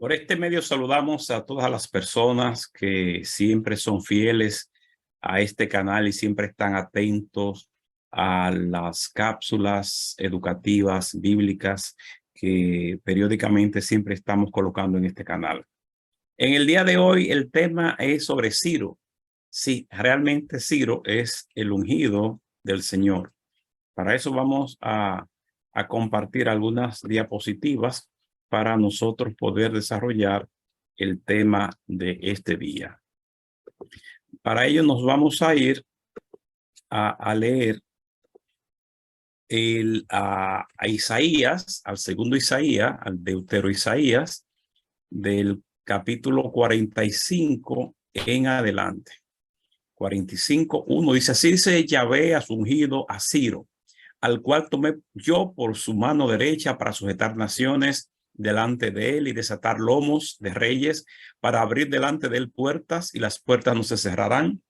Por este medio saludamos a todas las personas que siempre son fieles a este canal y siempre están atentos a las cápsulas educativas bíblicas que periódicamente siempre estamos colocando en este canal. En el día de hoy el tema es sobre Ciro. Sí, realmente Ciro es el ungido del Señor. Para eso vamos a compartir algunas diapositivas para nosotros poder desarrollar el tema de este día. Para ello nos vamos a ir a leer a Isaías, al segundo Isaías, al Deutero Isaías, del capítulo 45 en adelante. 45:1 dice: así dice Yahvé a su ungido, a Ciro, al cual tomé yo por su mano derecha para sujetar naciones delante de él y desatar lomos de reyes, para abrir delante de él puertas, y las puertas no se cerrarán.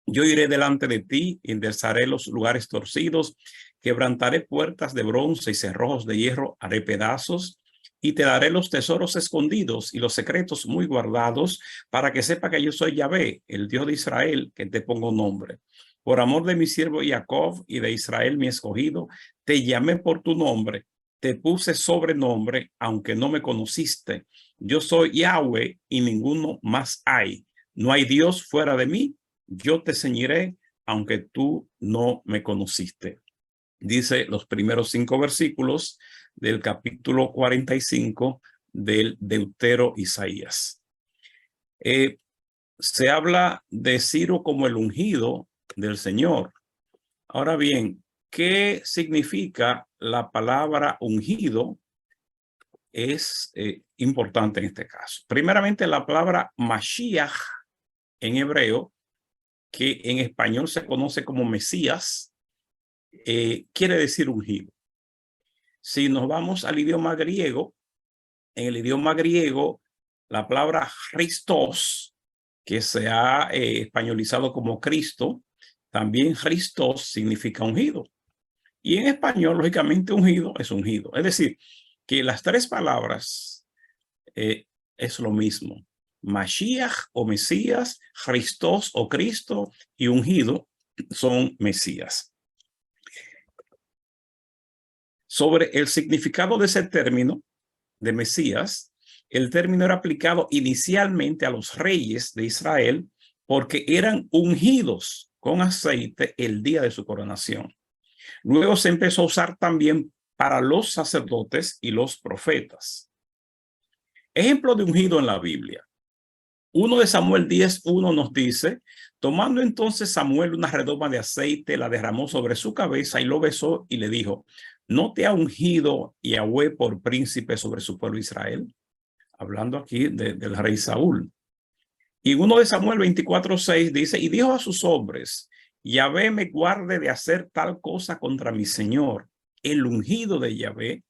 Yo iré delante de ti y enderezaré los lugares torcidos, quebrantaré puertas de bronce y cerrojos de hierro haré pedazos, y te daré los tesoros escondidos y los secretos muy guardados, para que sepa que yo soy Yahvé, el Dios de Israel, que te pongo nombre. Por amor de mi siervo Jacob y de Israel mi escogido, te llamé por tu nombre, te puse sobrenombre, aunque no me conociste. Yo soy Yahweh y ninguno más hay. No hay Dios fuera de mí. Yo te ceñiré, aunque tú no me conociste. Dice los primeros 5 versículos del capítulo 45 del Deutero Isaías. Se habla de Ciro como el ungido del Señor. Ahora bien, ¿qué significa la palabra ungido? Es importante en este caso. Primeramente, la palabra Mashiach en hebreo, que en español se conoce como Mesías, quiere decir ungido. Si nos vamos al idioma griego, en el idioma griego, la palabra Christos, que se ha españolizado como Cristo, también Christos significa ungido. Y en español, lógicamente, ungido es ungido. Es decir, que las tres palabras es lo mismo. Mashiach o Mesías, Christos o Cristo, y ungido son Mesías. Sobre el significado de ese término de Mesías, el término era aplicado inicialmente a los reyes de Israel porque eran ungidos con aceite el día de su coronación. Luego se empezó a usar también para los sacerdotes y los profetas. Ejemplo de ungido en la Biblia. 1 de Samuel 10:1 nos dice: tomando entonces Samuel una redoma de aceite, la derramó sobre su cabeza y lo besó y le dijo: ¿no te ha ungido Yahweh por príncipe sobre su pueblo Israel? Hablando aquí del rey Saúl. Y 1 de Samuel 24:6 dice: y dijo a sus hombres: Yahvé me guarde de hacer tal cosa contra mi señor, el ungido de Yahvé,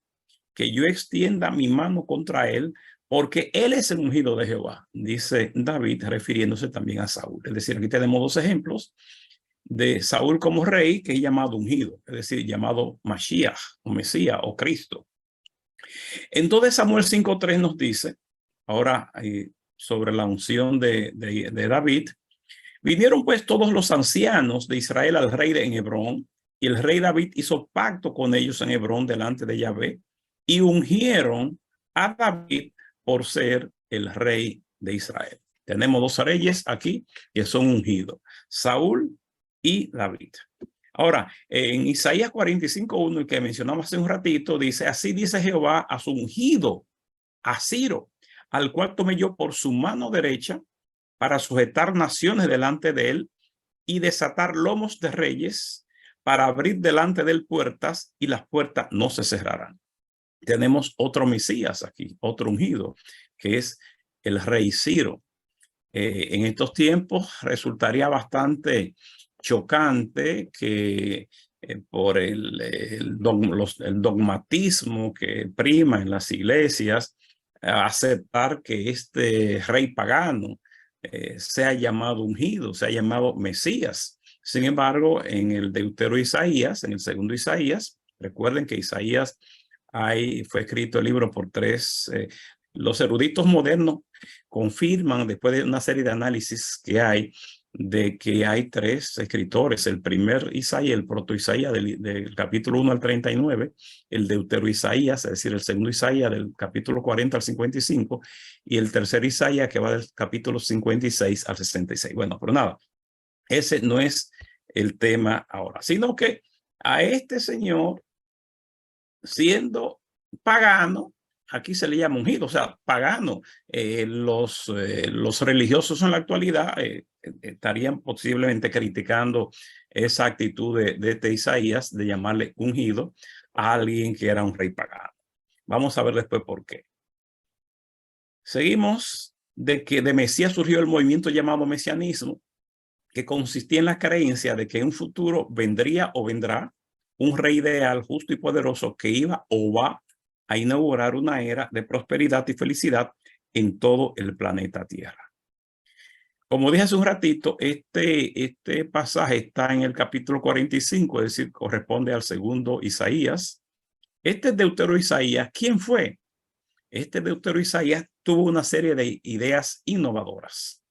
que yo extienda mi mano contra él, porque él es el ungido de Jehová, dice David, refiriéndose también a Saúl. Es decir, aquí tenemos dos ejemplos de Saúl como rey, que es llamado ungido, es decir, llamado Mashiach o Mesías o Cristo. Entonces Samuel 5:3 nos dice, ahora sobre la unción de David: vinieron pues todos los ancianos de Israel al rey en Hebrón, y el rey David hizo pacto con ellos en Hebrón delante de Yahvé, y ungieron a David por ser el rey de Israel. Tenemos dos reyes aquí que son ungidos, Saúl y David. Ahora, en Isaías 45:1, que mencionamos hace un ratito, dice: así dice Jehová a su ungido, a Ciro, al cual tomé yo por su mano derecha para sujetar naciones delante de él y desatar lomos de reyes, para abrir delante de él puertas, y las puertas no se cerrarán. Tenemos otro Mesías aquí, otro ungido, que es el rey Ciro. En estos tiempos resultaría bastante chocante que por el dogmatismo que prima en las iglesias, aceptar que este rey pagano sea llamado ungido, sea llamado Mesías. Sin embargo, en el Deutero Isaías, en el segundo Isaías, recuerden que Isaías fue escrito el libro por tres Los eruditos modernos confirman, después de una serie de análisis que hay, de que hay tres escritores: el primer Isaías, el proto-Isaías del capítulo 1 al 39, el deutero-Isaías, es decir, el segundo Isaías del capítulo 40 al 55, y el tercer Isaías que va del capítulo 56 al 66. Bueno, pero nada, ese no es el tema ahora, sino que a este señor, siendo pagano, aquí se le llama ungido, o sea, pagano. Los religiosos en la actualidad estarían posiblemente criticando esa actitud de este Isaías de llamarle ungido a alguien que era un rey pagano. Vamos a ver después por qué. Seguimos de que de Mesías surgió el movimiento llamado mesianismo, que consistía en la creencia de que en un futuro vendría o vendrá un rey ideal, justo y poderoso, que iba o va a inaugurar una era de prosperidad y felicidad en todo el planeta Tierra. Como dije hace un ratito, este pasaje está en el capítulo 45, es decir, corresponde al segundo Isaías. Este deutero Isaías, ¿quién fue? Este deutero Isaías tuvo una serie de ideas innovadoras.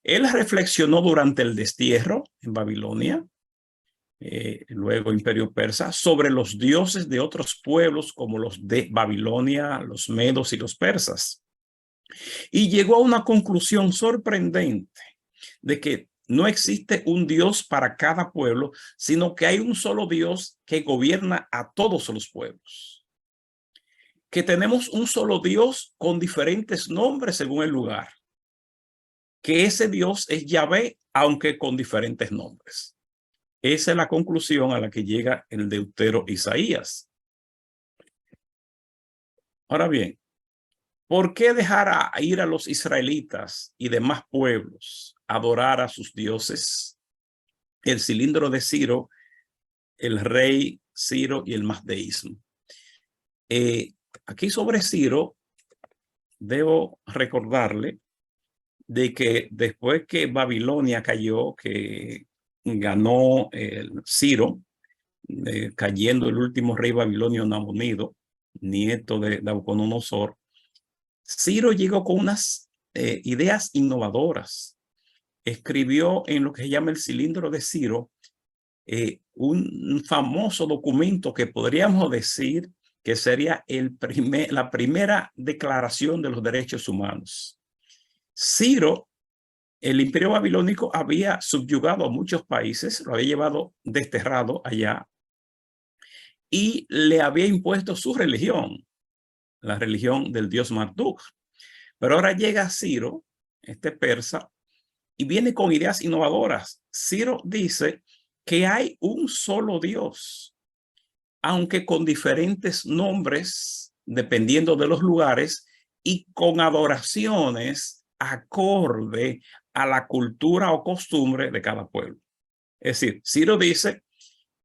Él reflexionó durante el destierro en Babilonia, luego Imperio Persa, sobre los dioses de otros pueblos como los de Babilonia, los medos y los persas. Y llegó a una conclusión sorprendente de que no existe un Dios para cada pueblo, sino que hay un solo Dios que gobierna a todos los pueblos. Que tenemos un solo Dios con diferentes nombres según el lugar. Que ese Dios es Yahvé, aunque con diferentes nombres. Esa es la conclusión a la que llega el deutero Isaías. Ahora bien, ¿por qué dejar a ir a los israelitas y demás pueblos a adorar a sus dioses? El cilindro de Ciro, el rey Ciro y el mazdeísmo. Aquí sobre Ciro, debo recordarle de que después que Babilonia cayó, que ganó Ciro, cayendo el último rey babilonio Nabonido, nieto de Nabucodonosor, Ciro llegó con unas ideas innovadoras. Escribió en lo que se llama el cilindro de Ciro un famoso documento que podríamos decir que sería la primera declaración de los derechos humanos. Ciro, el imperio babilónico había subyugado a muchos países, lo había llevado desterrado allá y le había impuesto su religión, la religión del dios Marduk. Pero ahora llega Ciro, este persa, y viene con ideas innovadoras. Ciro dice que hay un solo Dios, aunque con diferentes nombres, dependiendo de los lugares, y con adoraciones acorde a la cultura o costumbre de cada pueblo. Es decir, Ciro dice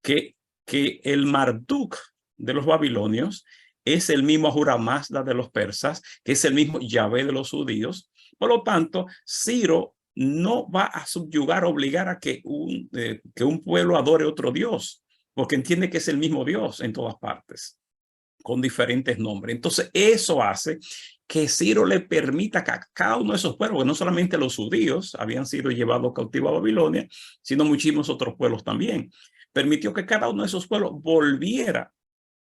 que el Marduk de los babilonios es el mismo Ahura Mazda de los persas, que es el mismo Yahvé de los judíos. Por lo tanto, Ciro no va a subyugar, obligar a que un pueblo adore otro Dios, porque entiende que es el mismo Dios en todas partes, con diferentes nombres. Entonces, eso hace que Ciro le permita que a cada uno de esos pueblos, que no solamente los judíos habían sido llevados cautivos a Babilonia, sino muchísimos otros pueblos también. Permitió que cada uno de esos pueblos volviera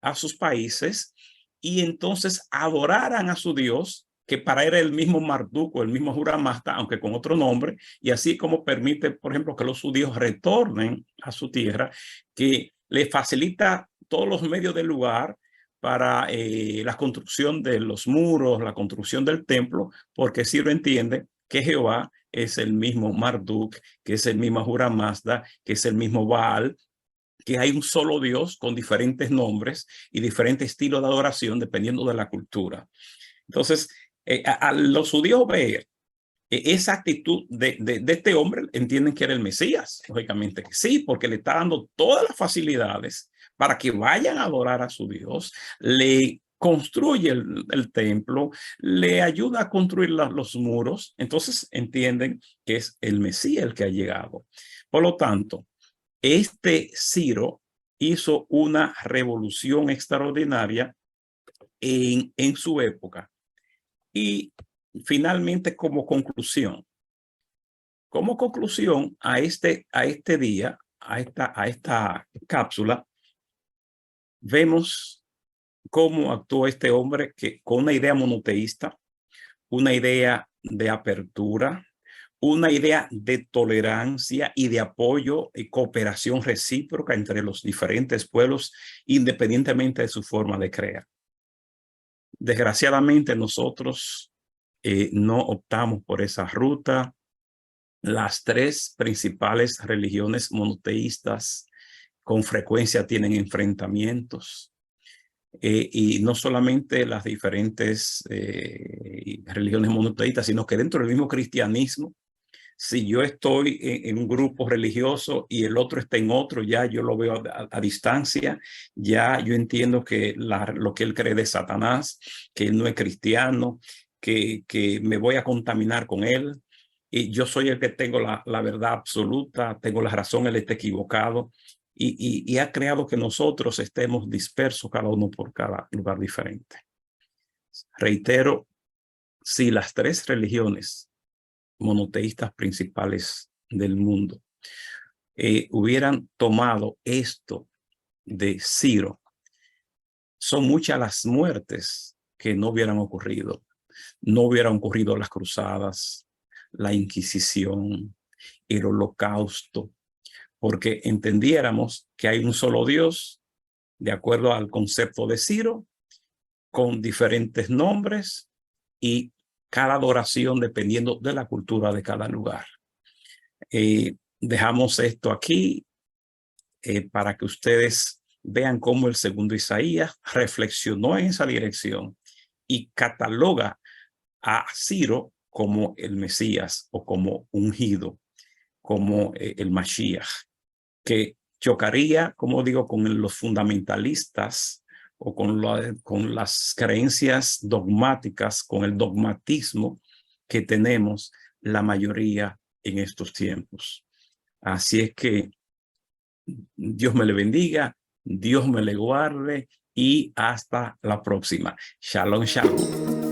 a sus países y entonces adoraran a su Dios, que para él era el mismo Marduk o el mismo Ahura Mazda, aunque con otro nombre, y así como permite, por ejemplo, que los judíos retornen a su tierra, que le facilita todos los medios del lugar para la construcción de los muros, la construcción del templo, porque Ciro entiende que Jehová es el mismo Marduk, que es el mismo Ahura Mazda, que es el mismo Baal, que hay un solo Dios con diferentes nombres y diferentes estilos de adoración dependiendo de la cultura. Entonces, a los judíos ver esa actitud de este hombre, entienden que era el Mesías. Lógicamente que sí, porque le está dando todas las facilidades para que vayan a adorar a su Dios, le construye el templo, le ayuda a construir los muros. Entonces entienden que es el Mesías el que ha llegado. Por lo tanto, este Ciro hizo una revolución extraordinaria en su época. Y finalmente, como conclusión a este día, a esta cápsula, vemos cómo actuó este hombre que con una idea monoteísta, una idea de apertura, una idea de tolerancia y de apoyo y cooperación recíproca entre los diferentes pueblos, independientemente de su forma de creer. Desgraciadamente, nosotros no optamos por esa ruta. Las tres principales religiones monoteístas con frecuencia tienen enfrentamientos. Y no solamente las diferentes religiones monoteístas, sino que dentro del mismo cristianismo, si yo estoy en un grupo religioso y el otro está en otro, ya yo lo veo a distancia, ya yo entiendo que lo que él cree de Satanás, que él no es cristiano, que me voy a contaminar con él, y yo soy el que tengo la verdad absoluta, tengo la razón, él está equivocado, y ha creado que nosotros estemos dispersos, cada uno por cada lugar diferente. Reitero, si las tres religiones monoteístas principales del mundo hubieran tomado esto de Ciro, son muchas las muertes que no hubieran ocurrido. No hubieran ocurrido las cruzadas, la Inquisición, el Holocausto, porque entendiéramos que hay un solo Dios, de acuerdo al concepto de Ciro, con diferentes nombres y cada adoración dependiendo de la cultura de cada lugar. Dejamos esto aquí para que ustedes vean cómo el segundo Isaías reflexionó en esa dirección y cataloga a Ciro como el Mesías o como ungido, como el Mashiach, que chocaría, como digo, con los fundamentalistas o con las creencias dogmáticas, con el dogmatismo que tenemos la mayoría en estos tiempos. Así es que Dios me le bendiga, Dios me le guarde y hasta la próxima. Shalom, shalom.